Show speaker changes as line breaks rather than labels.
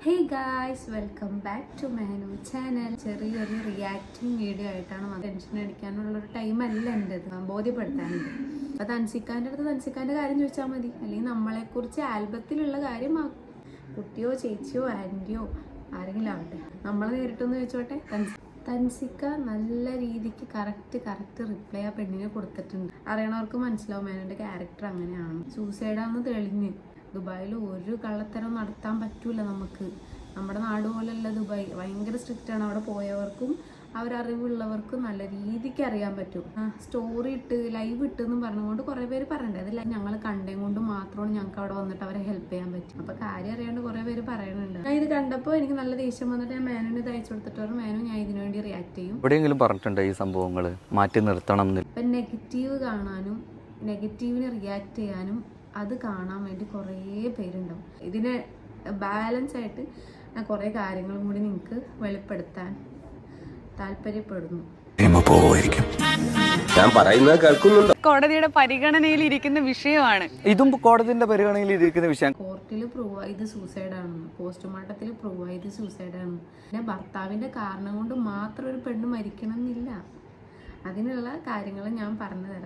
Hey guys, welcome back to Mehnu channel. ചെറിയൊരു reacting video ആയിട്ടാണ്. Tension അടിക്കാനുള്ളൊരു ടൈമല്ല എൻ്റെത്, ബോധ്യപ്പെടുത്താനുണ്ട്. അപ്പോൾ തൻസിക്കാൻ്റെ അടുത്ത് തൻസിക്കാൻ്റെ കാര്യം ചോദിച്ചാൽ മതി, അല്ലെങ്കിൽ നമ്മളെക്കുറിച്ച് ആൽബത്തിലുള്ള കാര്യം കുട്ടിയോ ചേച്ചിയോ ആൻറ്റിയോ ആരെങ്കിലും ആവട്ടെ, നമ്മളെ നേരിട്ടൊന്ന് ചോദിച്ചോട്ടെ. തൻസിക്ക നല്ല രീതിക്ക് കറക്റ്റ് റിപ്ലൈ ആ പെണ്ണിനെ കൊടുത്തിട്ടുണ്ട്. അറിയണവർക്ക് മനസ്സിലാവും മേനൻ്റെ ക്യാരക്ടർ അങ്ങനെയാണ്. സൂസൈഡാന്ന് തെളിഞ്ഞ് ദുബായിൽ ഒരു കള്ളത്തരം നടത്താൻ പറ്റൂല. നമ്മുടെ നാട് പോലെയല്ല ദുബായ്, ഭയങ്കര സ്ട്രിക്റ്റാണ്. അവിടെ പോയവർക്കും അവരറിവുള്ളവർക്കും നല്ല രീതിക്ക് അറിയാൻ പറ്റും. സ്റ്റോറി ഇട്ട് ലൈവ് ഇട്ടെന്നും പറഞ്ഞുകൊണ്ട് കുറേ പേര് പറയണ്ടേ, അതല്ല ഞങ്ങൾ കണ്ടേ കൊണ്ട് മാത്രമാണ് ഞങ്ങൾക്ക് അവിടെ വന്നിട്ട് അവരെ ഹെൽപ്പ് ചെയ്യാൻ പറ്റും. അപ്പോൾ കാര്യം അറിയാണ്ട് കുറേ പേര് പറയുന്നുണ്ട്. ഞാൻ ഇത് കണ്ടപ്പോൾ എനിക്ക് നല്ല ദേഷ്യം വന്നിട്ട് ഞാൻ മേനോന് ഇത് അയച്ചു കൊടുത്തിട്ട് പറഞ്ഞു, മേനോ ഞാൻ ഇതിനു വേണ്ടി റിയാക്ട് ചെയ്യും.
എവിടെയെങ്കിലും പറഞ്ഞിട്ടുണ്ട് ഈ സംഭവങ്ങൾ മാറ്റി നിർത്തണം.
ഇപ്പം നെഗറ്റീവ് കാണാനും നെഗറ്റീവിന് റിയാക്ട് ചെയ്യാനും അത് കാണാൻ വേണ്ടി കുറേ പേരുണ്ടാവും. ഇതിനെ ബാലൻസ് ആയിട്ട് ഞാൻ കുറേ കാര്യങ്ങളും കൂടി നിങ്ങൾക്ക് വെളിപ്പെടുത്താൻ താല്പര്യപ്പെടുന്നു.
ഞാൻ പറയുന്നത് കേൾക്കുന്നുണ്ടോ?
കോടതിയുടെ പരിഗണനയിൽ ഇരിക്കുന്ന വിഷയമാണ്
ഇതും കോടതിയുടെ പരിഗണനയിൽ ഇരിക്കുന്ന വിഷയം.
കോർട്ടിൽ പ്രൂവ് ആയത് സൂസൈഡാണെന്ന്, പോസ്റ്റ്മോർട്ടത്തിൽ പ്രൂവ് ആയത് സൂസൈഡാണെന്ന്. പിന്നെ ഭർത്താവിൻ്റെ കാരണം കൊണ്ട് മാത്രം ഒരു പെണ്ണ് മരിക്കണം എന്നില്ല. അതിനുള്ള കാര്യങ്ങൾ ഞാൻ പറഞ്ഞു തരാം.